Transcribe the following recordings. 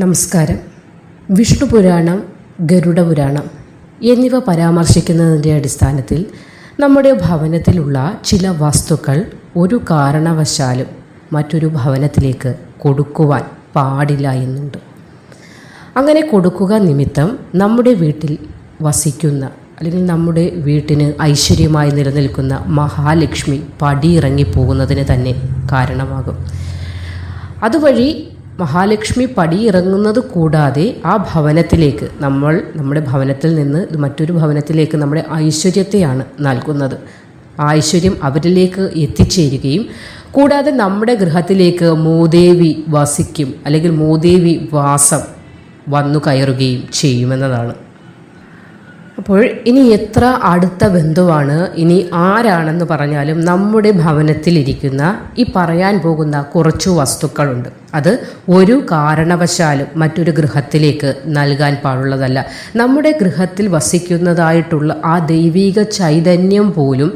നമസ്കാരം. വിഷ്ണു പുരാണം, ഗരുഡ പുരാണം എന്നിവ പരാമർശിക്കുന്നതിൻ്റെ അടിസ്ഥാനത്തിൽ നമ്മുടെ ഭവനത്തിലുള്ള ചില വസ്തുക്കൾ ഒരു കാരണവശാലും മറ്റൊരു ഭവനത്തിലേക്ക് കൊടുക്കുവാൻ പാടില്ല എന്നുണ്ട്. അങ്ങനെ കൊടുക്കുക നിമിത്തം നമ്മുടെ വീട്ടിൽ വസിക്കുന്ന അല്ലെങ്കിൽ നമ്മുടെ വീട്ടിന് ഐശ്വര്യമായി നിലനിൽക്കുന്ന മഹാലക്ഷ്മി പടിയിറങ്ങിപ്പോകുന്നതിന് തന്നെ കാരണമാകും. അതുവഴി മഹാലക്ഷ്മി പടിയിറങ്ങുന്നത് കൂടാതെ ആ ഭവനത്തിലേക്ക് നമ്മുടെ ഭവനത്തിൽ നിന്ന് മറ്റൊരു ഭവനത്തിലേക്ക് നമ്മുടെ ഐശ്വര്യത്തെയാണ് നൽകുന്നത്. ആ ഐശ്വര്യം അവരിലേക്ക് എത്തിച്ചേരുകയും കൂടാതെ നമ്മുടെ ഗൃഹത്തിലേക്ക് മൂദേവി വസിക്കും അല്ലെങ്കിൽ മൂദേവി വാസം വന്നു കയറുകയും ചെയ്യുമെന്നതാണ്. അപ്പോൾ ഇനി എത്ര അടുത്ത ബന്ധുവാണ്, ഇനി ആരാണെന്ന് പറഞ്ഞാലും നമ്മുടെ ഭവനത്തിലിരിക്കുന്ന ഈ പറയാൻ പോകുന്ന കുറച്ചു വസ്തുക്കളുണ്ട്. അത് ഒരു കാരണവശാലും മറ്റൊരു ഗൃഹത്തിലേക്ക് നൽകാൻ പാടുള്ളതല്ല. നമ്മുടെ ഗൃഹത്തിൽ വസിക്കുന്നതായിട്ടുള്ള ആ ദൈവിക ചൈതന്യം പോലും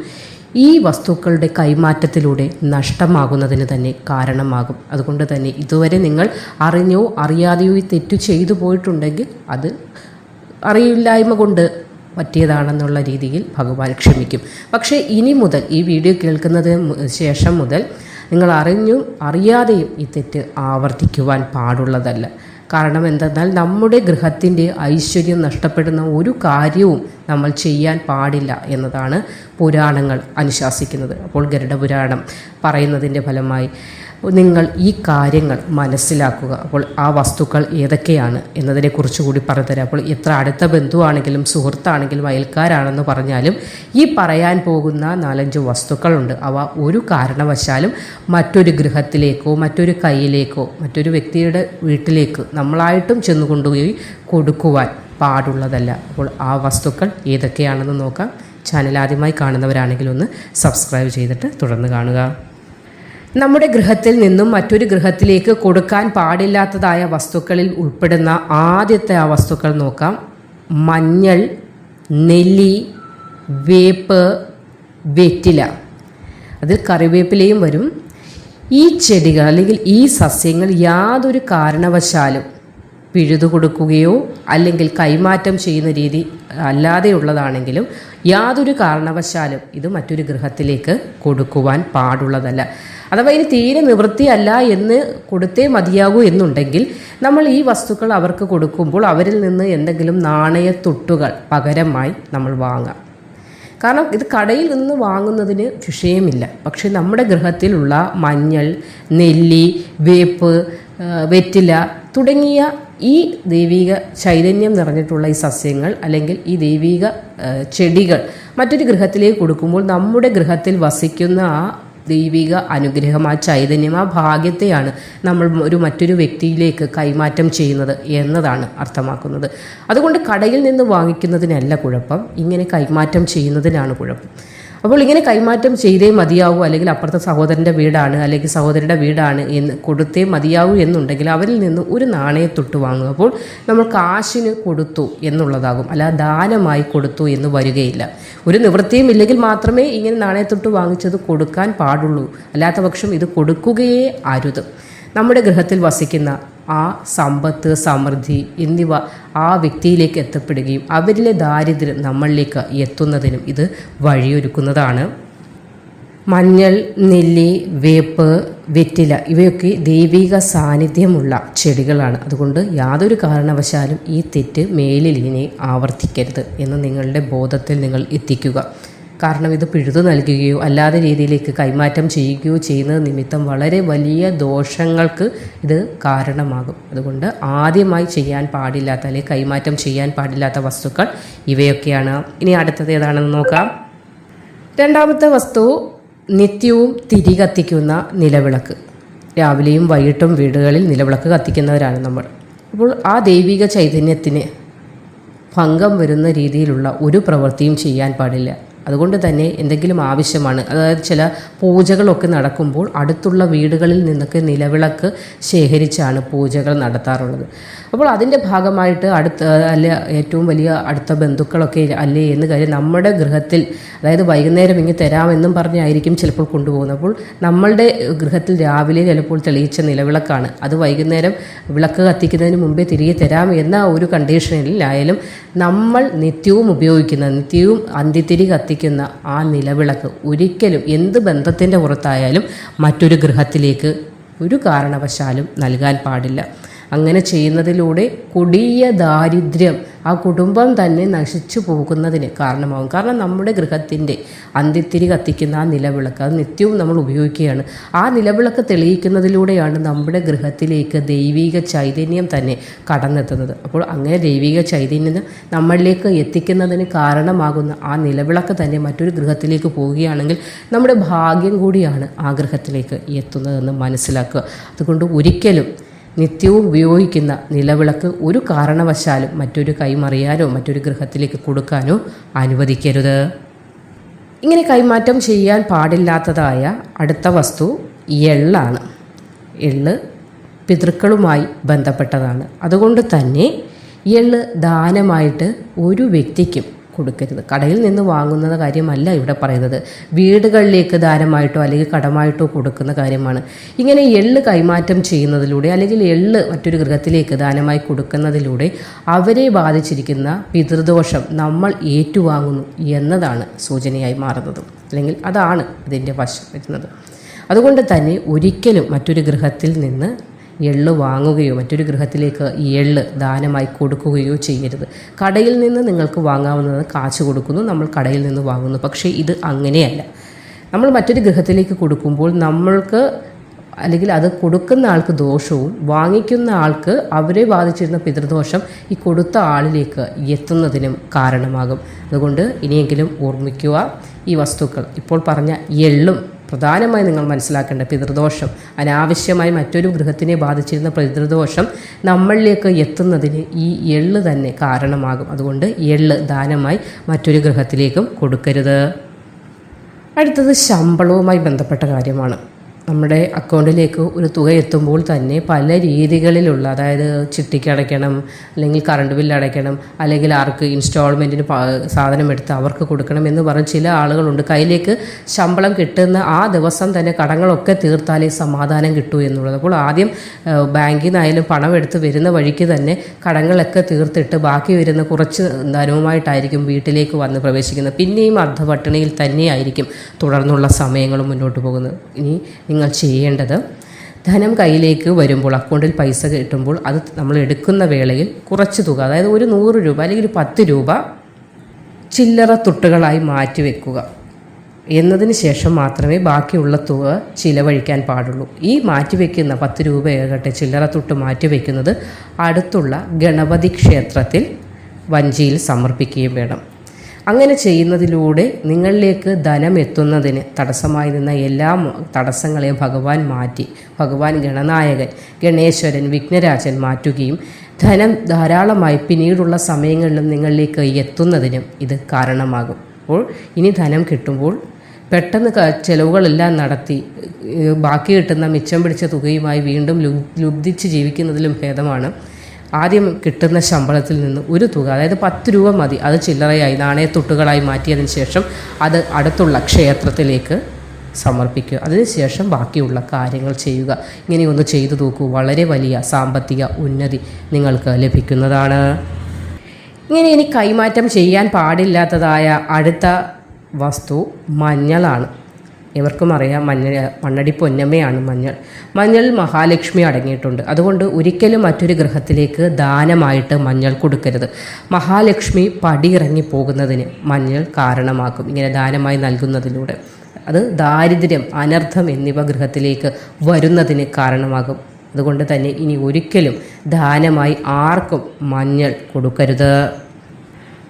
ഈ വസ്തുക്കളുടെ കൈമാറ്റത്തിലൂടെ നഷ്ടമാകുന്നതിന് തന്നെ കാരണമാകും. അതുകൊണ്ട് തന്നെ ഇതുവരെ നിങ്ങൾ അറിഞ്ഞോ അറിയാതെയോ ഈ തെറ്റു ചെയ്തു പോയിട്ടുണ്ടെങ്കിൽ അത് അറിയില്ലായ്മ കൊണ്ട് പറ്റിയതാണെന്നുള്ള രീതിയിൽ ഭഗവാൻ ക്ഷമിക്കും. പക്ഷേ ഇനി മുതൽ ഈ വീഡിയോ കേൾക്കുന്നതിന് ശേഷം മുതൽ നിങ്ങൾ അറിഞ്ഞും അറിയാതെയും ഈ തെറ്റ് ആവർത്തിക്കുവാൻ പാടുള്ളതല്ല. കാരണം എന്തെന്നാൽ നമ്മുടെ ഗൃഹത്തിൻ്റെ ഐശ്വര്യം നഷ്ടപ്പെടുന്ന ഒരു കാര്യവും നമ്മൾ ചെയ്യാൻ പാടില്ല എന്നതാണ് പുരാണങ്ങൾ അനുശാസിക്കുന്നത്. അപ്പോൾ ഗരുഡ പുരാണം പറയുന്നതിൻ്റെ ഫലമായി നിങ്ങൾ ഈ കാര്യങ്ങൾ മനസ്സിലാക്കുക. അപ്പോൾ ആ വസ്തുക്കൾ ഏതൊക്കെയാണ് എന്നതിനെക്കുറിച്ച് കൂടി പറഞ്ഞുതരാം. അപ്പോൾ എത്ര അടുത്ത ബന്ധുവാണെങ്കിലും സുഹൃത്താണെങ്കിലും അയൽക്കാരാണെന്ന് പറഞ്ഞാലും ഈ പറയാൻ പോകുന്ന 4-5 വസ്തുക്കളുണ്ട്. അവ ഒരു കാരണവശാലും മറ്റൊരു ഗൃഹത്തിലേക്കോ മറ്റൊരു കയ്യിലേക്കോ മറ്റൊരു വ്യക്തിയുടെ വീട്ടിലേക്ക് നമ്മളായിട്ടും ചെന്ന് കൊണ്ടുപോയി കൊടുക്കുവാൻ പാടുള്ളതല്ല. അപ്പോൾ ആ വസ്തുക്കൾ ഏതൊക്കെയാണെന്ന് നോക്കാം. ചാനൽ ആദ്യമായി കാണുന്നവരാണെങ്കിൽ ഒന്ന് സബ്സ്ക്രൈബ് ചെയ്തിട്ട് തുടർന്ന് കാണുക. നമ്മുടെ ഗൃഹത്തിൽ നിന്നും മറ്റൊരു ഗൃഹത്തിലേക്ക് കൊടുക്കാൻ പാടില്ലാത്തതായ വസ്തുക്കളിൽ ഉൾപ്പെടുന്ന ആദ്യത്തെ ആ വസ്തുക്കൾ നോക്കാം. മഞ്ഞൾ, നെല്ലി, വേപ്പ്, വെറ്റില, അതിൽ കറിവേപ്പിലയും വരും. ഈ ചെടികൾ അല്ലെങ്കിൽ ഈ സസ്യങ്ങൾ യാതൊരു കാരണവശാലും പിഴുതു കൊടുക്കുകയോ അല്ലെങ്കിൽ കൈമാറ്റം ചെയ്യുന്ന രീതി അല്ലാതെയുള്ളതാണെങ്കിലും യാതൊരു കാരണവശാലും ഇത് മറ്റൊരു ഗൃഹത്തിലേക്ക് കൊടുക്കുവാൻ പാടുള്ളതല്ല. അഥവാ ഇനി തീരെ നിവൃത്തിയല്ല എന്ന് കൊടുത്തേ മതിയാകൂ എന്നുണ്ടെങ്കിൽ നമ്മൾ ഈ വസ്തുക്കൾ അവർക്ക് കൊടുക്കുമ്പോൾ അവരിൽ നിന്ന് എന്തെങ്കിലും നാണയത്തുട്ടുകൾ പകരമായി നമ്മൾ വാങ്ങാം. കാരണം ഇത് കടയിൽ നിന്ന് വാങ്ങുന്നതിന് വിഷയമില്ല. പക്ഷേ നമ്മുടെ ഗൃഹത്തിലുള്ള മഞ്ഞൾ, നെല്ലി, വേപ്പ്, വെറ്റില തുടങ്ങിയ ഈ ദൈവിക ചൈതന്യം നിറഞ്ഞിട്ടുള്ള ഈ സസ്യങ്ങൾ അല്ലെങ്കിൽ ഈ ദൈവിക ചെടികൾ മറ്റൊരു ഗൃഹത്തിലേക്ക് കൊടുക്കുമ്പോൾ നമ്മുടെ ഗൃഹത്തിൽ വസിക്കുന്ന ആ ദൈവിക അനുഗ്രഹം, ആ ചൈതന്യം, ആ ഭാഗ്യത്തെയാണ് നമ്മൾ മറ്റൊരു വ്യക്തിയിലേക്ക് കൈമാറ്റം ചെയ്യുന്നത് എന്നതാണ് അർത്ഥമാക്കുന്നത്. അതുകൊണ്ട് കടയിൽ നിന്ന് വാങ്ങിക്കുന്നതിനല്ല കുഴപ്പം, ഇങ്ങനെ കൈമാറ്റം ചെയ്യുന്നതിനാണ് കുഴപ്പം. അപ്പോൾ ഇങ്ങനെ കൈമാറ്റം ചെയ്തേ മതിയാവൂ, അല്ലെങ്കിൽ അപ്പുറത്തെ സഹോദരൻ്റെ വീടാണ് അല്ലെങ്കിൽ സഹോദരിയുടെ വീടാണ് എന്ന് കൊടുത്തേ മതിയാവൂ എന്നുണ്ടെങ്കിൽ അവരിൽ നിന്ന് ഒരു നാണയത്തൊട്ട് വാങ്ങുക. അപ്പോൾ നമ്മൾ കാശിന് കൊടുത്തു എന്നുള്ളതാകും, അല്ല ദാനമായി കൊടുത്തു എന്ന് വരികയില്ല. ഒരു നിവൃത്തിയും ഇല്ലെങ്കിൽ മാത്രമേ ഇങ്ങനെ നാണയത്തൊട്ട് വാങ്ങിച്ചത് കൊടുക്കാൻ പാടുള്ളൂ. അല്ലാത്ത പക്ഷം ഇത് കൊടുക്കുകയേ അരുത്. നമ്മുടെ ഗൃഹത്തിൽ വസിക്കുന്ന ആ സമ്പത്ത്, സമൃദ്ധി എന്നിവ ആ വ്യക്തിയിലേക്ക് എത്തപ്പെടുകയും അവരിലെ ദാരിദ്ര്യം നമ്മളിലേക്ക് എത്തുന്നതിനും ഇത് വഴിയൊരുക്കുന്നതാണ്. മഞ്ഞൾ, നെല്ലി, വേപ്പ്, വെറ്റില ഇവയൊക്കെ ദൈവിക സാന്നിധ്യമുള്ള ചെടികളാണ്. അതുകൊണ്ട് യാതൊരു കാരണവശാലും ഈ തെറ്റ് മേലിൽ ഇനി ആവർത്തിക്കരുത് എന്ന് നിങ്ങളുടെ ബോധത്തിൽ നിങ്ങൾ എത്തിക്കുക. കാരണം ഇത് പിഴുതു നൽകുകയോ അല്ലാതെ രീതിയിലേക്ക് കൈമാറ്റം ചെയ്യുകയോ ചെയ്യുന്നത് നിമിത്തം വളരെ വലിയ ദോഷങ്ങൾക്ക് ഇത് കാരണമാകും. അതുകൊണ്ട് ആദ്യമായി ചെയ്യാൻ പാടില്ലാത്ത അല്ലെങ്കിൽ കൈമാറ്റം ചെയ്യാൻ പാടില്ലാത്ത വസ്തുക്കൾ ഇവയൊക്കെയാണ്. ഇനി അടുത്തത് ഏതാണെന്ന് നോക്കാം. രണ്ടാമത്തെ വസ്തു നിത്യവും തിരി കത്തിക്കുന്ന നിലവിളക്ക്. രാവിലെയും വൈകിട്ടും വീടുകളിൽ നിലവിളക്ക് കത്തിക്കുന്നവരാണ് നമ്മൾ. അപ്പോൾ ആ ദൈവിക ചൈതന്യത്തിന് ഭംഗം വരുന്ന രീതിയിലുള്ള ഒരു പ്രവൃത്തിയും ചെയ്യാൻ പാടില്ല. അതുകൊണ്ട് തന്നെ എന്തെങ്കിലും ആവശ്യമാണ്, അതായത് ചില പൂജകളൊക്കെ നടക്കുമ്പോൾ അടുത്തുള്ള വീടുകളിൽ നിന്നൊക്കെ നിലവിളക്ക് ശേഖരിച്ചാണ് പൂജകൾ നടത്താറുള്ളത്. അപ്പോൾ അതിൻ്റെ ഭാഗമായിട്ട് ഏറ്റവും വലിയ അടുത്ത ബന്ധുക്കളൊക്കെ അല്ലേ എന്ന് കാര്യം നമ്മുടെ ഗൃഹത്തിൽ, അതായത് വൈകുന്നേരം ഇങ്ങ് തരാമെന്നും പറഞ്ഞായിരിക്കും ചിലപ്പോൾ കൊണ്ടുപോകുന്നത്. അപ്പോൾ നമ്മളുടെ ഗൃഹത്തിൽ രാവിലെ ചിലപ്പോൾ തെളിയിച്ച നിലവിളക്കാണ്, അത് വൈകുന്നേരം വിളക്ക് കത്തിക്കുന്നതിന് മുമ്പേ തിരികെ തരാം എന്ന ഒരു കണ്ടീഷനിലായാലും നമ്മൾ നിത്യവും അന്തിത്തിരി കത്തിക്കുന്ന ആ നിലവിളക്ക് ഒരിക്കലും എന്ത് ബന്ധത്തിൻ്റെ പുറത്തായാലും മറ്റൊരു ഗൃഹത്തിലേക്ക് ഒരു കാരണവശാലും നൽകാൻ പാടില്ല. അങ്ങനെ ചെയ്യുന്നതിലൂടെ കൊടിയ ദാരിദ്ര്യം ആ കുടുംബം തന്നെ നശിച്ചു പോകുന്നതിന് കാരണമാകും. കാരണം നമ്മുടെ ഗൃഹത്തിൻ്റെ അന്തിത്തിരി കത്തിക്കുന്ന ആ നിലവിളക്ക് അത് നിത്യവും നമ്മൾ ഉപയോഗിക്കുകയാണ്. ആ നിലവിളക്ക് തെളിയിക്കുന്നതിലൂടെയാണ് നമ്മുടെ ഗൃഹത്തിലേക്ക് ദൈവിക ചൈതന്യം തന്നെ കടന്നെത്തുന്നത്. അപ്പോൾ അങ്ങനെ ദൈവിക ചൈതന്യം നമ്മളിലേക്ക് എത്തിക്കുന്നതിന് കാരണമാകുന്ന ആ നിലവിളക്ക് തന്നെ മറ്റൊരു ഗൃഹത്തിലേക്ക് പോവുകയാണെങ്കിൽ നമ്മുടെ ഭാഗ്യം കൂടിയാണ് ആ ഗൃഹത്തിലേക്ക് എത്തുന്നതെന്ന് മനസ്സിലാക്കുക. അതുകൊണ്ട് ഒരിക്കലും നിത്യവും ഉപയോഗിക്കുന്ന നിലവിളക്ക് ഒരു കാരണവശാലും മറ്റൊരു കൈമറിയാനോ മറ്റൊരു ഗൃഹത്തിലേക്ക് കൊടുക്കാനോ അനുവദിക്കരുത്. ഇങ്ങനെ കൈമാറ്റം ചെയ്യാൻ പാടില്ലാത്തതായ അടുത്ത വസ്തു എള്ളാണ്. എള്ള് പിതൃക്കളുമായി ബന്ധപ്പെട്ടതാണ്. അതുകൊണ്ട് തന്നെ എള്ള് ദാനമായിട്ട് ഒരു വ്യക്തിക്കും കൊടുക്കരുത്. കടയിൽ നിന്ന് വാങ്ങുന്ന കാര്യമല്ല ഇവിടെ പറയുന്നത്, വീടുകളിലേക്ക് ദാനമായിട്ടോ അല്ലെങ്കിൽ കടമായിട്ടോ കൊടുക്കുന്ന കാര്യമാണ്. ഇങ്ങനെ എള്ള് കൈമാറ്റം ചെയ്യുന്നതിലൂടെ അല്ലെങ്കിൽ എള്ള് മറ്റൊരു ഗൃഹത്തിലേക്ക് ദാനമായി കൊടുക്കുന്നതിലൂടെ അവരെ ബാധിച്ചിരിക്കുന്ന പിതൃദോഷം നമ്മൾ ഏറ്റുവാങ്ങുന്നു എന്നതാണ് സൂചനയായി മാറുന്നത്, അല്ലെങ്കിൽ അതാണ് അതിൻ്റെ വശം വരുന്നത്. അതുകൊണ്ട് തന്നെ ഒരിക്കലും മറ്റൊരു ഗൃഹത്തിൽ നിന്ന് എള്ള് വാങ്ങുകയോ മറ്റൊരു ഗൃഹത്തിലേക്ക് എള്ള് ദാനമായി കൊടുക്കുകയോ ചെയ്യരുത്. കടയിൽ നിന്ന് നിങ്ങൾക്ക് വാങ്ങാവുന്നത് കാശ് കൊടുക്കുന്നു, നമ്മൾ കടയിൽ നിന്ന് വാങ്ങുന്നു. പക്ഷേ ഇത് അങ്ങനെയല്ല. നമ്മൾ മറ്റൊരു ഗൃഹത്തിലേക്ക് കൊടുക്കുമ്പോൾ നമ്മൾക്ക് അല്ലെങ്കിൽ അത് കൊടുക്കുന്ന ആൾക്ക് ദോഷവും വാങ്ങിക്കുന്ന ആൾക്ക് അവരെ ബാധിച്ചിരുന്ന പിതൃദോഷം ഈ കൊടുത്ത ആളിലേക്ക് എത്തുന്നതിനും കാരണമാകും. അതുകൊണ്ട് ഇനിയെങ്കിലും ഓർമ്മിക്കുക, ഈ വസ്തുക്കൾ ഇപ്പോൾ പറഞ്ഞ എള്ളും പ്രധാനമായി നിങ്ങൾ മനസ്സിലാക്കേണ്ട പിതൃദോഷം, അനാവശ്യമായി മറ്റൊരു ഗൃഹത്തിനെ ബാധിച്ചിരുന്ന പിതൃദോഷം നമ്മളിലേക്ക് എത്തുന്നതിന് ഈ എള്ള് തന്നെ കാരണമാകും. അതുകൊണ്ട് എള്ള് ദാനമായി മറ്റൊരു ഗൃഹത്തിലേക്കും കൊടുക്കരുത്. അടുത്തത് ശമ്പളവുമായി ബന്ധപ്പെട്ട കാര്യമാണ്. നമ്മുടെ അക്കൗണ്ടിലേക്ക് ഒരു തുക എത്തുമ്പോൾ തന്നെ പല രീതികളിലുള്ള, അതായത് ചിട്ടിക്ക് അടയ്ക്കണം, അല്ലെങ്കിൽ കറണ്ട് ബില്ല് അടയ്ക്കണം, അല്ലെങ്കിൽ ആർക്ക് ഇൻസ്റ്റാൾമെൻറ്റിന് സാധനം എടുത്ത് അവർക്ക് കൊടുക്കണം എന്ന് പറഞ്ഞ് ചില ആളുകളുണ്ട്. കയ്യിലേക്ക് ശമ്പളം കിട്ടുന്ന ആ ദിവസം തന്നെ കടങ്ങളൊക്കെ തീർത്താലേ സമാധാനം കിട്ടൂ എന്നുള്ളത്. അപ്പോൾ ആദ്യം ബാങ്കിൽ നിന്നായാലും പണം എടുത്ത് വരുന്ന വഴിക്ക് തന്നെ കടങ്ങളൊക്കെ തീർത്തിട്ട് ബാക്കി വരുന്ന കുറച്ച് ധനവുമായിട്ടായിരിക്കും വീട്ടിലേക്ക് വന്ന് പ്രവേശിക്കുന്നത്. പിന്നെയും അർദ്ധപട്ടിണിയിൽ തന്നെയായിരിക്കും തുടർന്നുള്ള സമയങ്ങളും മുന്നോട്ട് പോകുന്നത്. ഇനി നിങ്ങൾ ചെയ്യേണ്ടത്, ധനം കയ്യിലേക്ക് വരുമ്പോൾ, അക്കൗണ്ടിൽ പൈസ കിട്ടുമ്പോൾ അത് നമ്മൾ എടുക്കുന്ന വേളയിൽ കുറച്ച് തുക, അതായത് ഒരു 100 രൂപ അല്ലെങ്കിൽ 10 രൂപ ചില്ലറ തുട്ടുകളായി മാറ്റി വെക്കുക എന്നതിന് ശേഷം മാത്രമേ ബാക്കിയുള്ള തുക ചിലവഴിക്കാൻ പാടുള്ളൂ. ഈ മാറ്റിവെക്കുന്ന 10 രൂപയാകട്ടെ ചില്ലറ തുട്ട് മാറ്റിവെക്കുന്നത് അടുത്തുള്ള ഗണപതി ക്ഷേത്രത്തിൽ വഞ്ചിയിൽ സമർപ്പിക്കുകയും വേണം. അങ്ങനെ ചെയ്യുന്നതിലൂടെ നിങ്ങളിലേക്ക് ധനം എത്തുന്നതിന് തടസ്സമായി നിന്ന എല്ലാ തടസ്സങ്ങളെയും ഭഗവാൻ ഗണനായകൻ ഗണേശ്വരൻ വിഘ്നരാജൻ മാറ്റുകയും ധനം ധാരാളമായി പിന്നീടുള്ള സമയങ്ങളിലും നിങ്ങളിലേക്ക് എത്തുന്നതിനും ഇത് കാരണമാകും. അപ്പോൾ ഇനി ധനം കിട്ടുമ്പോൾ പെട്ടെന്ന് ചിലവുകളെല്ലാം നടത്തി ബാക്കി കിട്ടുന്ന മിച്ചം പിടിച്ച തുകയുമായി വീണ്ടും ലുബ്ധിച്ച് ജീവിക്കുന്നതിലും ഭേദമാണ് ആദ്യം കിട്ടുന്ന ശമ്പളത്തിൽ നിന്ന് ഒരു തുക, അതായത് 10 രൂപ മതി, അത് ചില്ലറയായി നാണയത്തുട്ടുകളായി മാറ്റിയതിന് ശേഷം അത് അടുത്തുള്ള ക്ഷേത്രത്തിലേക്ക് സമർപ്പിക്കുക. അതിനുശേഷം ബാക്കിയുള്ള കാര്യങ്ങൾ ചെയ്യുക. ഇങ്ങനെയൊന്ന് ചെയ്തു നോക്കൂ, വളരെ വലിയ സാമ്പത്തിക ഉന്നതി നിങ്ങൾക്ക് ലഭിക്കുന്നതാണ്. ഇനി കൈമാറ്റം ചെയ്യാൻ പാടില്ലാത്തതായ അടുത്ത വസ്തു മഞ്ഞളാണ്. ഇവർക്കും അറിയാം, മണ്ണടി പൊന്നമ്മയാണ് മഞ്ഞൾ മഹാലക്ഷ്മി അടങ്ങിയിട്ടുണ്ട്. അതുകൊണ്ട് ഒരിക്കലും മറ്റൊരു ഗൃഹത്തിലേക്ക് ദാനമായിട്ട് മഞ്ഞൾ കൊടുക്കരുത്. മഹാലക്ഷ്മി പടിയിറങ്ങി പോകുന്നതിന് മഞ്ഞൾ കാരണമാക്കും. ഇങ്ങനെ ദാനമായി നൽകുന്നതിലൂടെ അത് ദാരിദ്ര്യം, അനർത്ഥം എന്നിവ ഗൃഹത്തിലേക്ക് വരുന്നതിന് കാരണമാകും. അതുകൊണ്ട് തന്നെ ഇനി ഒരിക്കലും ദാനമായി ആർക്കും മഞ്ഞൾ കൊടുക്കരുത്.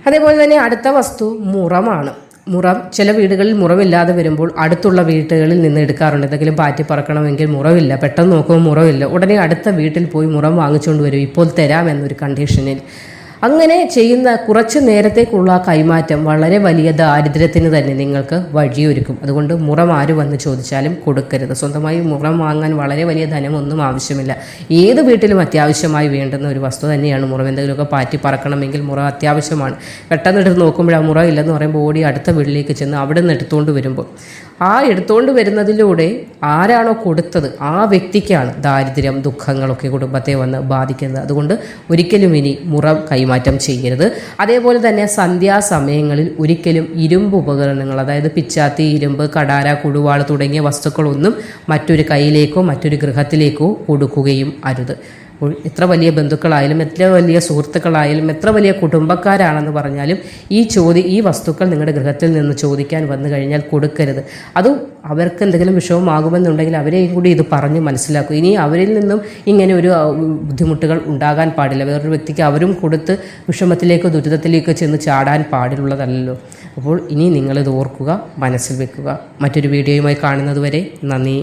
അതേപോലെ തന്നെ അടുത്ത വസ്തു മുറമാണ്. മുറം ചില വീടുകളിൽ മുറവില്ലാതെ വരുമ്പോൾ അടുത്തുള്ള വീട്ടുകളിൽ നിന്ന് എടുക്കാറുണ്ട്. എന്തെങ്കിലും പാറ്റി പറക്കണമെങ്കിൽ മുറവില്ല, പെട്ടെന്ന് നോക്കുമ്പോൾ മുറവില്ല, ഉടനെ അടുത്ത വീട്ടിൽ പോയി മുറം വാങ്ങിച്ചുകൊണ്ട് വരും, ഇപ്പോൾ തരാമെന്നൊരു കണ്ടീഷനിൽ. അങ്ങനെ ചെയ്യുന്ന കുറച്ച് നേരത്തേക്കുള്ള കൈമാറ്റം വളരെ വലിയ ദാരിദ്ര്യത്തിന് തന്നെ നിങ്ങൾക്ക് വഴിയൊരുക്കും. അതുകൊണ്ട് മുറം ആര് വന്ന് ചോദിച്ചാലും കൊടുക്കരുത്. സ്വന്തമായി മുറം വാങ്ങാൻ വളരെ വലിയ ധനമൊന്നും ആവശ്യമില്ല. ഏത് വീട്ടിലും അത്യാവശ്യമായി വേണ്ടുന്ന ഒരു വസ്തു തന്നെയാണ് മുറം. എന്തെങ്കിലുമൊക്കെ പാറ്റി പറക്കണമെങ്കിൽ മുറം അത്യാവശ്യമാണ്. പെട്ടെന്ന് എടുത്ത് നോക്കുമ്പോൾ ആ മുറ ഇല്ലെന്ന് പറയുമ്പോൾ ഓടി അടുത്ത വീട്ടിലേക്ക് ചെന്ന് അവിടെ നിന്ന് എടുത്തുകൊണ്ട് വരുമ്പോൾ ആ എടുത്തുകൊണ്ട് വരുന്നതിലൂടെ ആരാണോ കൊടുത്തത് ആ വ്യക്തിക്കാണ് ദാരിദ്ര്യം, ദുഃഖങ്ങളൊക്കെ കുടുംബത്തെ വന്ന് ബാധിക്കുന്നത്. അതുകൊണ്ട് ഒരിക്കലും ഇനി മുറം കൈമാറ്റം ചെയ്യരുത്. അതേപോലെ തന്നെ സന്ധ്യാസമയങ്ങളിൽ ഒരിക്കലും ഇരുമ്പ് ഉപകരണങ്ങൾ, അതായത് പിച്ചാത്തി, ഇരുമ്പ്, കടാര, കുടുവാൾ തുടങ്ങിയ വസ്തുക്കളൊന്നും മറ്റൊരു കയ്യിലേക്കോ മറ്റൊരു ഗൃഹത്തിലേക്കോ കൊടുക്കുകയും അരുത്. അപ്പോൾ എത്ര വലിയ ബന്ധുക്കളായാലും എത്ര വലിയ സുഹൃത്തുക്കളായാലും എത്ര വലിയ കുടുംബക്കാരാണെന്ന് പറഞ്ഞാലും ഈ വസ്തുക്കൾ നിങ്ങളുടെ ഗൃഹത്തിൽ നിന്ന് ചോദിക്കാൻ വന്നു കഴിഞ്ഞാൽ കൊടുക്കരുത്. അതും അവർക്ക് എന്തെങ്കിലും വിഷമമാകുമെന്നുണ്ടെങ്കിൽ അവരെയും കൂടി ഇത് പറഞ്ഞ് മനസ്സിലാക്കും. ഇനി അവരിൽ നിന്നും ഇങ്ങനെ ഒരു ബുദ്ധിമുട്ടുകൾ ഉണ്ടാകാൻ പാടില്ല. വേറൊരു വ്യക്തിക്ക് അവരും കൊടുത്ത് വിഷമത്തിലേക്കോ ദുരിതത്തിലേക്കോ ചെന്ന് ചാടാൻ പാടുള്ളതല്ലോ. അപ്പോൾ ഇനി നിങ്ങളിത് ഓർക്കുക, മനസ്സിൽ വെക്കുക. മറ്റൊരു വീഡിയോയുമായി കാണുന്നത് വരെ നന്ദി.